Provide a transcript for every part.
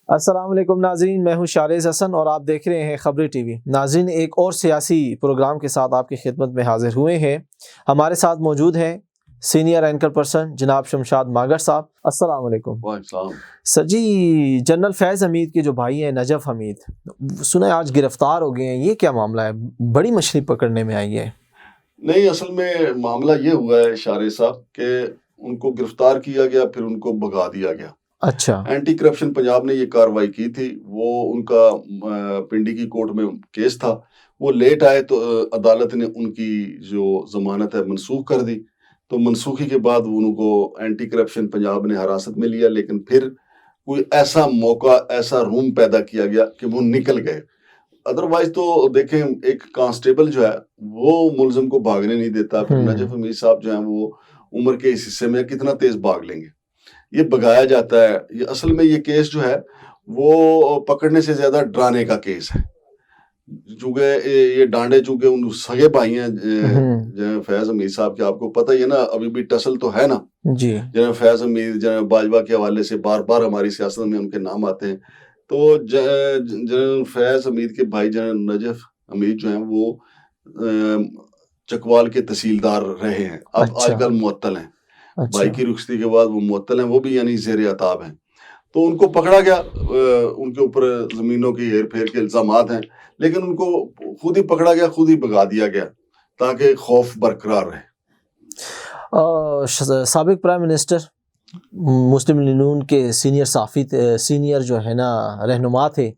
السلام علیکم ناظرین، میں ہوں شارز حسن اور آپ دیکھ رہے ہیں خبری ٹی وی۔ ناظرین، ایک اور سیاسی پروگرام کے ساتھ آپ کی خدمت میں حاضر ہوئے ہیں۔ ہمارے ساتھ موجود ہیں سینئر اینکر پرسن جناب شمشاد ماگر صاحب۔ السلام علیکم۔ وعلیکم السلام۔ سر جی، جنرل فیض حمید کے جو بھائی ہیں نجف حمید، سنا ہے آج گرفتار ہو گئے ہیں، یہ کیا معاملہ ہے؟ بڑی مچھلی پکڑنے میں آئی ہے۔ نہیں، اصل میں معاملہ یہ ہوا ہے شارز صاحب کہ ان کو گرفتار کیا گیا، پھر ان کو بھگا دیا گیا۔ اچھا۔ اینٹی کرپشن پنجاب نے یہ کارروائی کی تھی، وہ ان کا پنڈی کی کورٹ میں کیس تھا، وہ لیٹ آئے تو عدالت نے ان کی جو ضمانت ہے منسوخ کر دی، تو منسوخی کے بعد ان کو اینٹی کرپشن پنجاب نے حراست میں لیا، لیکن پھر کوئی ایسا موقع، ایسا روم پیدا کیا گیا کہ وہ نکل گئے۔ ادروائز تو دیکھیں، ایک کانسٹیبل جو ہے وہ ملزم کو بھاگنے نہیں دیتا، پھر نجف حمید صاحب جو ہیں وہ عمر کے اس حصے میں کتنا تیز بھاگ لیں گے، یہ بگایا جاتا ہے۔ یہ اصل میں یہ کیس جو ہے وہ پکڑنے سے زیادہ ڈرانے کا کیس ہے، چونکہ یہ ڈانڈے چونکہ ان سگے بھائی ہیں جناب فیض حمید صاحب کے، آپ کو پتہ ہی ہے نا، ابھی بھی ٹسل تو ہے نا جی۔ جناب فیض حمید، جناب باجوہ کے حوالے سے بار بار ہماری سیاست میں ان کے نام آتے ہیں، تو جناب فیض حمید کے بھائی جناب نجف حمید جو ہیں وہ چکوال کے تحصیلدار رہے ہیں، اب آج کل معطل ہیں، بھائی کی رخصتی کے بعد وہ معطل ہیں، وہ بھی یعنی زیر عتاب ہیں۔ تو ان کو پکڑا گیا، ان کے اوپر زمینوں کی ہیر پھیر کے الزامات ہیں، لیکن ان کو خود ہی پکڑا گیا، خود ہی بھگا دیا گیا تاکہ خوف برقرار رہے۔ سابق پرائم منسٹر مسلم لیگ نون کے سینئر جو ہے نا رہنما تھے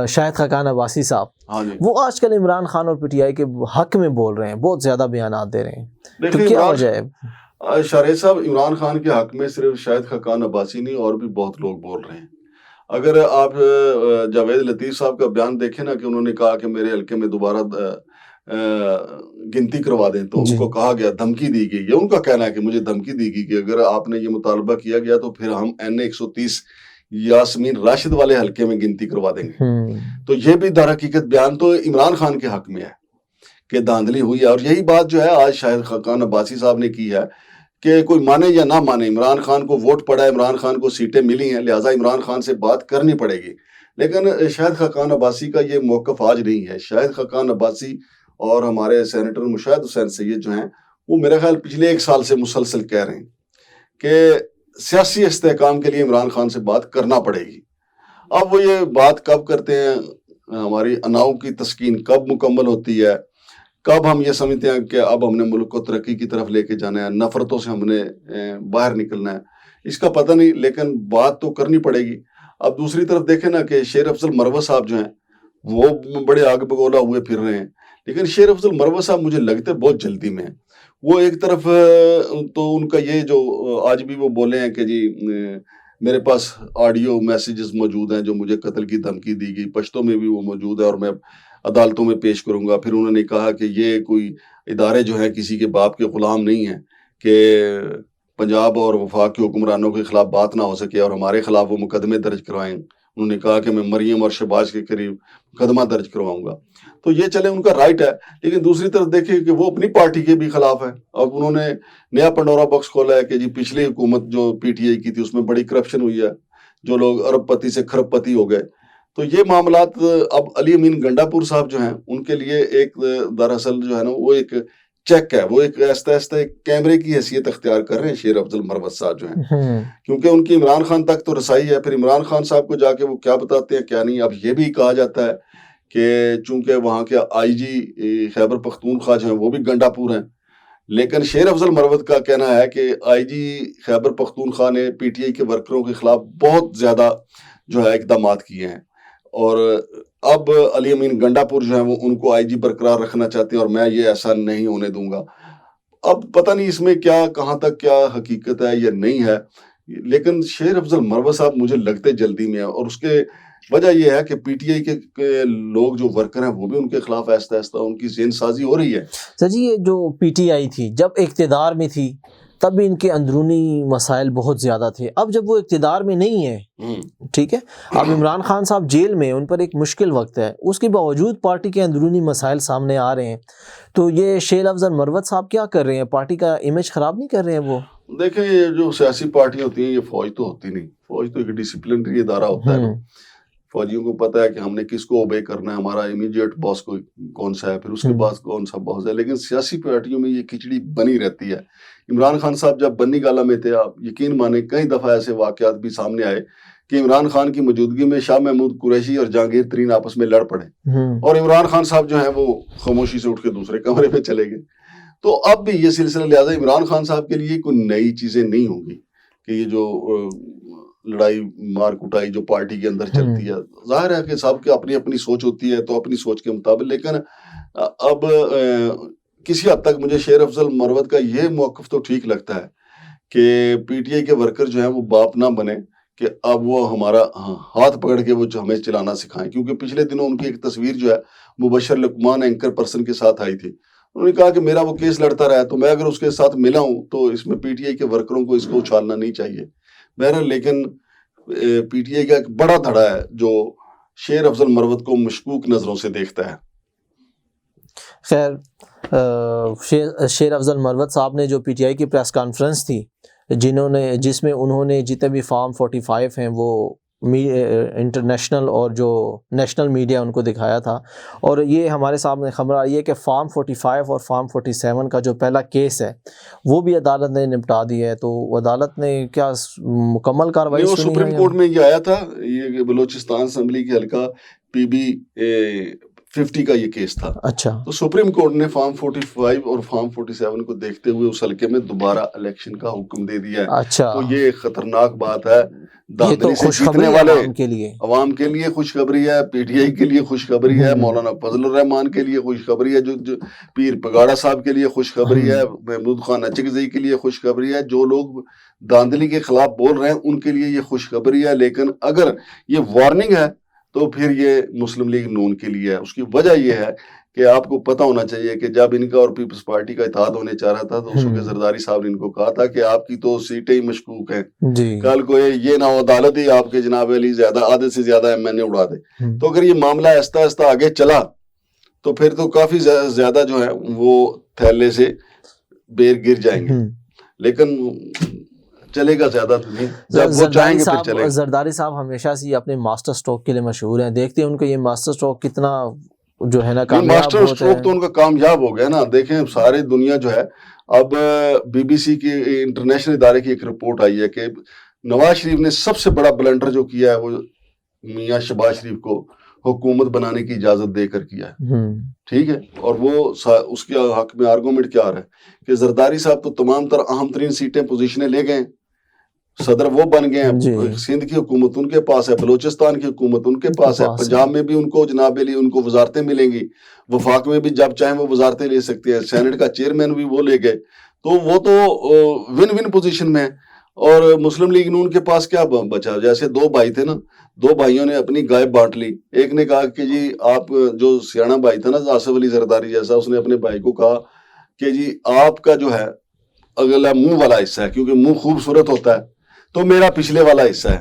شاہد خاقان عباسی صاحب، وہ آج کل عمران خان اور پی ٹی آئی کے حق میں بول رہے ہیں، بہت زیادہ بیانات دے رہے ہیں، تو کیا وجہ ہے؟ شارز صاحب، عمران خان کے حق میں صرف شاہد خاقان عباسی نہیں، اور بھی بہت لوگ بول رہے ہیں۔ اگر آپ جاوید لطیف صاحب کا بیان دیکھیں نا کہ انہوں نے کہا کہ میرے حلقے میں دوبارہ گنتی کروا دیں، تو ان کو کہا گیا، دھمکی دی گئی، یہ ان کا کہنا ہے کہ مجھے دھمکی دی گئی کہ اگر آپ نے یہ مطالبہ کیا گیا تو پھر ہم NA-130 یاسمین راشد والے حلقے میں گنتی کروا دیں گے۔ تو یہ بھی در حقیقت بیان تو عمران خان کے حق میں ہے کہ دھاندلی ہوئی ہے، اور یہی بات جو ہے آج شاہد خاقان عباسی صاحب نے کی ہے کہ کوئی مانے یا نہ مانے، عمران خان کو ووٹ پڑا ہے، عمران خان کو سیٹیں ملی ہیں، لہٰذا عمران خان سے بات کرنی پڑے گی۔ لیکن شاہد خاقان عباسی کا یہ موقف آج نہیں ہے۔ شاہد خاقان عباسی اور ہمارے سینیٹر مشاہد حسین سید جو ہیں، وہ میرا خیال پچھلے 1 سال سے مسلسل کہہ رہے ہیں کہ سیاسی استحکام کے لیے عمران خان سے بات کرنا پڑے گی۔ اب وہ یہ بات کب کرتے ہیں، ہماری اناؤ کی تسکین کب مکمل ہوتی ہے، کب ہم یہ سمجھتے ہیں کہ اب ہم نے ملک کو ترقی کی طرف لے کے جانا ہے، نفرتوں سے ہم نے باہر نکلنا ہے، اس کا پتہ نہیں، لیکن بات تو کرنی پڑے گی۔ اب دوسری طرف دیکھیں نا کہ شیر افضل مروت صاحب جو ہیں وہ بڑے آگ بگولا ہوئے پھر رہے ہیں، لیکن شیر افضل مروت صاحب مجھے لگتے بہت جلدی میں ہیں۔ وہ ایک طرف تو ان کا یہ جو آج بھی وہ بولے ہیں کہ جی میرے پاس آڈیو میسیجز موجود ہیں جو مجھے قتل کی دھمکی دی گئی، پشتوں میں بھی وہ موجود ہے اور میں عدالتوں میں پیش کروں گا۔ پھر انہوں نے کہا کہ یہ کوئی ادارے جو ہیں کسی کے باپ کے غلام نہیں ہیں کہ پنجاب اور وفاق کے حکمرانوں کے خلاف بات نہ ہو سکے اور ہمارے خلاف وہ مقدمے درج کروائیں۔ انہوں نے کہا کہ میں مریم اور شہباز کے قریب مقدمہ درج کرواؤں گا، تو یہ چلے ان کا رائٹ ہے، لیکن دوسری طرف دیکھیں کہ وہ اپنی پارٹی کے بھی خلاف ہے۔ اب انہوں نے نیا پنڈورا باکس کھولا ہے کہ جی پچھلی حکومت جو PTI کی تھی اس میں بڑی کرپشن ہوئی ہے، جو لوگ ارب پتی سے کھرب پتی ہو گئے۔ تو یہ معاملات اب علی امین گنڈا پور صاحب جو ہیں ان کے لیے ایک دراصل جو ہے نا وہ ایک چیک ہے، وہ ایک آہستہ آہستہ ایک کیمرے کی حیثیت اختیار کر رہے ہیں شیر افضل مروت صاحب جو ہیں، کیونکہ ان کی عمران خان تک تو رسائی ہے، پھر عمران خان صاحب کو جا کے وہ کیا بتاتے ہیں کیا نہیں۔ اب یہ بھی کہا جاتا ہے کہ چونکہ وہاں کے IG خیبر پختونخوا جو ہیں وہ بھی گنڈا پور ہیں، لیکن شیر افضل مروت کا کہنا ہے کہ IG خیبر پختونخوا نے PTI کے ورکروں کے خلاف بہت زیادہ جو ہے اقدامات کیے ہیں، اور اب علی امین گنڈا پور جو ہیں وہ ان کو IG برقرار رکھنا چاہتے ہیں، اور میں یہ ایسا نہیں ہونے دوں گا۔ اب پتہ نہیں اس میں کیا کہاں تک کیا حقیقت ہے یا نہیں ہے، لیکن شیر افضل مروت صاحب مجھے لگتے جلدی میں ہے، اور اس کے وجہ یہ ہے کہ PTI کے لوگ جو ورکر ہیں وہ بھی ان کے خلاف آہستہ آہستہ ان کی ذہن سازی ہو رہی ہے۔ سر جی، یہ جو PTI تھی جب اقتدار میں تھی تب بھی ان کے اندرونی مسائل بہت زیادہ تھے، اب جب وہ اقتدار میں نہیں ہے، ٹھیک ہے، اب عمران خان صاحب جیل میں، ان پر ایک مشکل وقت ہے، اس کے باوجود پارٹی کے اندرونی مسائل سامنے آ رہے ہیں، تو یہ شیر افضل مروت صاحب کیا کر رہے ہیں؟ پارٹی کا امیج خراب نہیں کر رہے ہیں وہ؟ دیکھیں، یہ جو سیاسی پارٹیاں ہوتی ہیں یہ فوج تو ہوتی نہیں، فوج تو ایک ڈسپلنری ادارہ ہوتا ہے، فوجیوں کو پتہ ہے کہ ہم نے کس کو اوبے کرنا ہے، ہمارا امیڈیٹ باس کون سا ہے، پھر اس کے بعد کون سا باس ہے. لیکن سیاسی پارٹیوں میں یہ کھچڑی بنی رہتی ہے. عمران خان صاحب جب بنی گالہ میں تھے، آپ یقین مانیں کئی دفعہ ایسے واقعات بھی سامنے آئے کہ عمران خان کی موجودگی میں شاہ محمود قریشی اور جہانگیر ترین آپس میں لڑ پڑے، اور عمران خان صاحب جو ہیں وہ خاموشی سے اٹھ کے دوسرے کمرے میں چلے گئے. تو اب بھی یہ سلسلہ، لہٰذا عمران خان صاحب کے لیے کوئی نئی چیزیں نہیں ہوں گی کہ یہ جو لڑائی مار کٹائی جو پارٹی کے اندر چلتی ہے. ظاہر ہے کہ سب کی اپنی اپنی سوچ ہوتی ہے، تو اپنی سوچ کے مطابق. لیکن اب کسی حد تک مجھے شیر افضل مروت کا یہ موقف تو ٹھیک لگتا ہے کہ پی ٹی آئی کے ورکر جو ہیں وہ باپ نہ بنے کہ اب وہ ہمارا ہاتھ پکڑ کے وہ جو ہمیں چلانا سکھائیں. کیونکہ پچھلے دنوں ان کی ایک تصویر جو ہے مبشر لقمان اینکر پرسن کے ساتھ آئی تھی. انہوں نے کہا کہ میرا وہ کیس لڑتا رہا ہے، تو میں اگر اس کے ساتھ ملا ہوں تو اس میں پی ٹی آئی کے ورکروں کو اس کو اچھالنا نہیں چاہیے. بہرحال لیکن پی ٹی آئی کا ایک بڑا دھڑا ہے جو شیر افضل مروت کو مشکوک نظروں سے دیکھتا ہے. خیر، شیر افضل مروت صاحب نے جو پی ٹی آئی کی پریس کانفرنس تھی جس میں انہوں نے جتنے بھی فارم 45 ہیں وہ انٹرنیشنل اور جو نیشنل میڈیا ان کو دکھایا تھا. اور یہ ہمارے سامنے خبر آئی ہے کہ فارم 45 اور فارم 47 کا جو پہلا کیس ہے وہ بھی عدالت نے نپٹا دیا ہے. تو عدالت نے کیا مکمل کارروائی سنی ہے؟ سپریم کورٹ میں یہ آیا تھا، یہ بلوچستان اسمبلی کے حلقہ پی بی 50 کا یہ کیس تھا. اچھا. تو سپریم کورٹ نے فارم 45 اور فارم 47 کو دیکھتے ہوئے اس حلقے میں دوبارہ الیکشن کا حکم دے دیا ہے. اچھا. تو یہ ایک خطرناک بات ہے. یہ تو خوشخبری ہے عوام کے لیے خوشخبری ہے، پی ٹی آئی کے لیے خوشخبری ہے، مولانا فضل الرحمان کے لیے خوشخبری ہے، جو پیر پگاڑا صاحب کے لیے خوشخبری ہے، محمود خان اچکزئی کے لیے خوشخبری ہے. جو لوگ داندلی کے خلاف بول رہے ہیں ان کے لیے یہ خوشخبری ہے. لیکن اگر یہ وارننگ ہے تو پھر یہ مسلم لیگ نون کے لیے ہے. اس کی وجہ یہ ہے کہ آپ کو پتہ ہونا چاہیے کہ جب ان کا اور پیپلز پارٹی کا اتحاد ہونے چاہ رہا تھا تو اس وقت زرداری صاحب نے ان کو کہا تھا کہ آپ کی تو سیٹیں ہی مشکوک ہیں، کل کو یہ نہ ہو عدالت ہی آپ کے جناب علی زیادہ آدھے سے زیادہ ایم این اے اڑا دے. تو اگر یہ معاملہ آہستہ آہستہ آگے چلا تو پھر تو کافی زیادہ جو ہے وہ تھیلے سے بیر گر جائیں گے. لیکن چلے گا زیادہ نہیں، جب وہ چاہیں گے پھر چلے گا. زرداری صاحب ہمیشہ سے اپنے ماسٹر سٹروک کے لیے مشہور ہیں. دیکھتے ہیں ان کا یہ ماسٹر سٹروک کتنا جو ہے نا کامیاب ہوتا ہے. ماسٹر سٹروک تو ان کا کامیاب ہو گیا نا. دیکھیں ساری دنیا جو ہے، اب بی بی سی کی انٹرنیشنل ادارے کی ایک رپورٹ آئی ہے کہ نواز شریف نے سب سے بڑا بلنڈر جو کیا ہے وہ میاں شہباز شریف کو حکومت بنانے کی اجازت دے کر کیا ہے. ٹھیک ہے. اور وہ اس کے حق میں آرگومنٹ کیا آ رہا ہے کہ زرداری صاحب تو تمام تر اہم ترین سیٹیں پوزیشنیں لے گئے، صدر وہ بن گئے ہیں، سندھ کی حکومت ان کے پاس ہے، بلوچستان کی حکومت ان کے پاس ہے، پنجاب میں بھی ان کو جناب علی ان کو وزارتیں ملیں گی، وفاق میں بھی جب چاہیں وہ وزارتیں لے سکتے ہیں، سینٹ کا چیئرمین بھی وہ لے گئے. تو وہ تو ون ون پوزیشن میں ہے. اور مسلم لیگ نون کے پاس کیا بچا؟ جیسے دو بھائی تھے نا، دو بھائیوں نے اپنی گائے بانٹ لی. ایک نے کہا کہ جی آپ، جو سیاڑا بھائی تھا نا آصف علی زرداری جیسا، اس نے اپنے بھائی کو کہا کہ جی آپ کا جو ہے اگلا منہ والا حصہ ہے، کیونکہ منہ خوبصورت ہوتا ہے، تو میرا پچھلے والا حصہ ہے.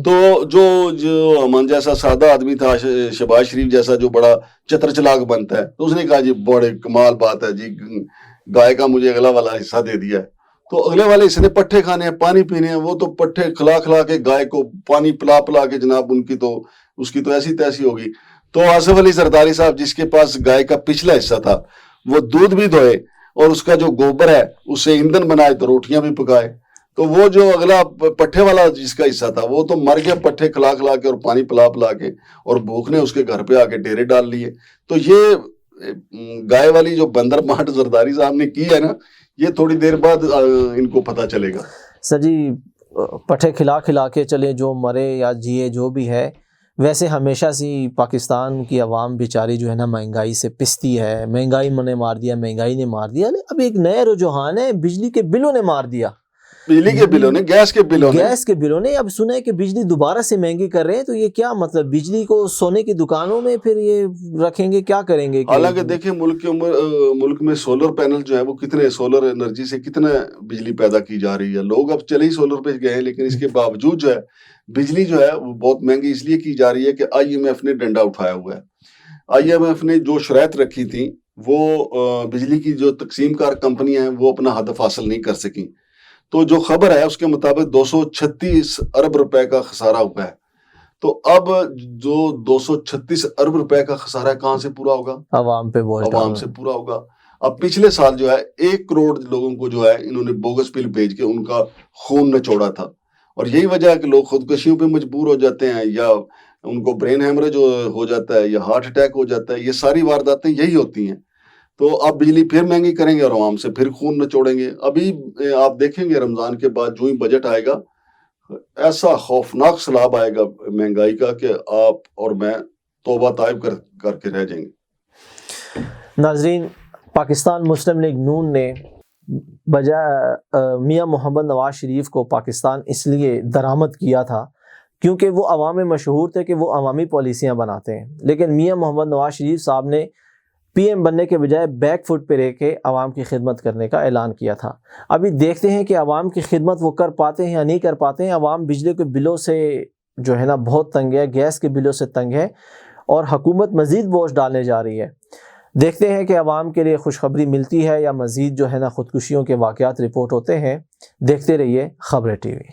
تو جو ہمان جیسا سادہ آدمی تھا، شہباز شریف جیسا جو بڑا چتر چلاک بنتا ہے، تو اس نے کہا جی بڑے کمال بات ہے جی، گائے کا مجھے اگلا والا حصہ دے دیا ہے. تو اگلے والے حصے نے پٹھے کھانے ہیں، پانی پینے ہیں، وہ تو پٹھے کھلا کھلا کے گائے کو پانی پلا پلا کے جناب اس کی تو ایسی تیسی ہوگی. تو آصف علی زرداری صاحب جس کے پاس گائے کا پچھلا حصہ تھا، وہ دودھ بھی دھوئے اور اس کا جو گوبر ہے اس سے ایندھن بنائے تو روٹیاں بھی پکائے. تو وہ جو اگلا پٹھے والا جس کا حصہ تھا وہ تو مر گیا پٹھے کھلا کھلا کے اور پانی پلا پلا کے، اور بھوک نے اس کے گھر پہ آ کے ڈیرے ڈال لیے. تو یہ گائے والی جو بندر مانٹ زرداری صاحب نے کی ہے نا، یہ تھوڑی دیر بعد ان کو پتہ چلے گا. سر جی، پٹھے کھلا کھلا کے چلے، جو مرے یا جیے جو بھی ہے. ویسے ہمیشہ سے پاکستان کی عوام بیچاری جو ہے نا مہنگائی سے پستی ہے. مہنگائی نے مار دیا، مہنگائی نے مار دیا. اب ایک نئے رجحان ہے، بجلی کے بلوں نے مار دیا. بجلی کے بلوں نے، گیس کے بلوں نے. اب سنا ہے کہ بجلی دوبارہ سے مہنگی کر رہے ہیں. تو یہ کیا مطلب؟ بجلی کو سونے کی دکانوں میں پھر یہ رکھیں گے، کیا کریں گے؟ حالانکہ دیکھیں ملک میں سولر پینل جو ہے وہ کتنے، سولر انرجی سے کتنا بجلی پیدا کی جا رہی ہے. لوگ اب چلے ہی سولر پہ گئے ہیں، لیکن اس کے باوجود جو ہے بجلی جو ہے وہ بہت مہنگی اس لیے کی جا رہی ہے کہ آئی ایم ایف نے ڈنڈا اٹھایا ہوا ہے. آئی ایم ایف نے جو شرائط رکھی تھی وہ بجلی کی جو تقسیم کار کمپنیاں ہیں وہ اپنا ہدف حاصل نہیں کر سکیں. تو جو خبر ہے اس کے مطابق 236 ارب روپے کا خسارہ ہوا ہے. تو اب جو 236 ارب روپے کا خسارہ ہے کہاں سے پورا ہوگا؟ عوام پہ بوجھ عوام سے پورا ہوگا. اب پچھلے سال جو ہے 1 کروڑ لوگوں کو جو ہے انہوں نے بوگس بل بھیج کے ان کا خون نچوڑا تھا. اور یہی وجہ ہے کہ لوگ خودکشیوں پہ مجبور ہو جاتے ہیں, یا ان کو برین ہیمریج ہو جاتا ہے, یا ہارٹ اٹیک ہو جاتا ہے. یہ ساری وارداتیں یہی ہوتی ہیں. تو اب بجلی پھر مہنگی کریں گے اور عوام سے پھر خون نچوڑیں گے. ابھی آپ دیکھیں گے رمضان کے بعد جو ہی بجٹ آئے گا ایسا خوفناک سیلاب آئے گا مہنگائی کا کہ آپ اور میں توبہ طائب کر کے رہ جائیں گے. ناظرین, پاکستان مسلم لیگ نون نے بجائے میاں محمد نواز شریف کو پاکستان اس لیے درآمد کیا تھا کیونکہ وہ عوام میں مشہور تھے کہ وہ عوامی پالیسیاں بناتے ہیں, لیکن میاں محمد نواز شریف صاحب نے پی ایم بننے کے بجائے بیک فٹ پہ رہ کے عوام کی خدمت کرنے کا اعلان کیا تھا. ابھی دیکھتے ہیں کہ عوام کی خدمت وہ کر پاتے ہیں یا نہیں کر پاتے ہیں. عوام بجلی کے بلوں سے جو ہے نا بہت تنگ ہے, گیس کے بلوں سے تنگ ہے, اور حکومت مزید بوجھ ڈالنے جا رہی ہے. دیکھتے ہیں کہ عوام کے لیے خوشخبری ملتی ہے یا مزید جو ہے نا خودکشیوں کے واقعات رپورٹ ہوتے ہیں. دیکھتے رہیے خبریں ٹی وی.